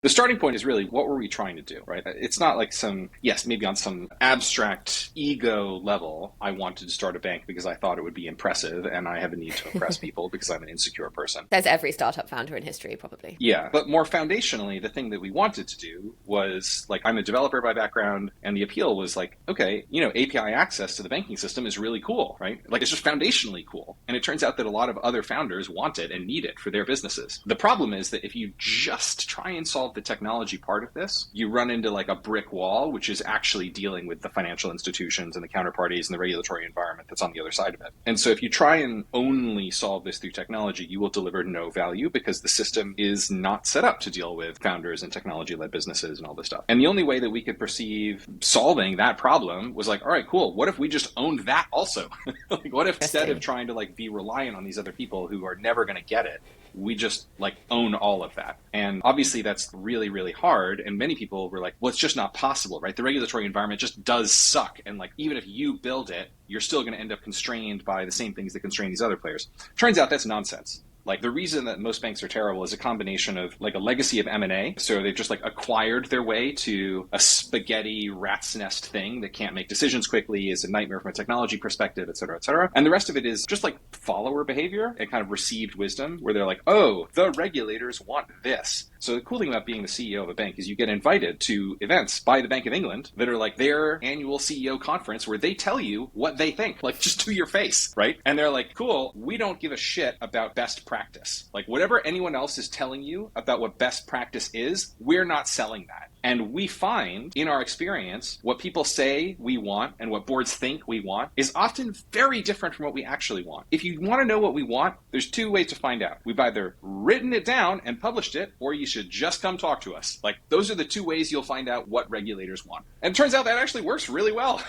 The starting point is really what were we trying to do, right? It's not like yes, maybe on some abstract ego level, I wanted to start a bank because I thought it would be impressive and I have a need to impress people because I'm an insecure person. There's every startup founder in history, probably. Yeah, but more foundationally, the thing that we wanted to do was like, I'm a developer by background, and the appeal was like, okay, API access to the banking system is really cool, right? Like, it's just foundationally cool. And it turns out that a lot of other founders want it and need it for their businesses. The problem is that if you just try and solve the technology part of this, you run into like a brick wall, which is actually dealing with the financial institutions and the counterparties and the regulatory environment that's on the other side of it. And so if you try and only solve this through technology, you will deliver no value because the system is not set up to deal with founders and technology-led businesses and all this stuff. And the only way that we could perceive solving that problem was like, all right, cool. What if we just owned that also? Like, what if instead of trying to like be reliant on these other people who are never going to get it, we just like own all of that? And obviously that's really, really hard. And many people were like, well, it's just not possible, right? The regulatory environment just does suck. And like, even if you build it, you're still going to end up constrained by the same things that constrain these other players. Turns out that's nonsense. Like, the reason that most banks are terrible is a combination of like a legacy of M&A. So they've just like acquired their way to a spaghetti rat's nest thing that can't make decisions quickly, is a nightmare from a technology perspective, et cetera, et cetera. And the rest of it is just like follower behavior and kind of received wisdom where they're like, oh, the regulators want this. So the cool thing about being the CEO of a bank is you get invited to events by the Bank of England that are like their annual CEO conference where they tell you what they think, like just to your face, right? And they're like, cool, we don't give a shit about best practice. Like, whatever anyone else is telling you about what best practice is, we're not selling that. And we find in our experience, what people say we want and what boards think we want is often very different from what we actually want. If you want to know what we want, there's two ways to find out. We've either written it down and published it, or you should just come talk to us. Like, those are the two ways you'll find out what regulators want. And it turns out that actually works really well.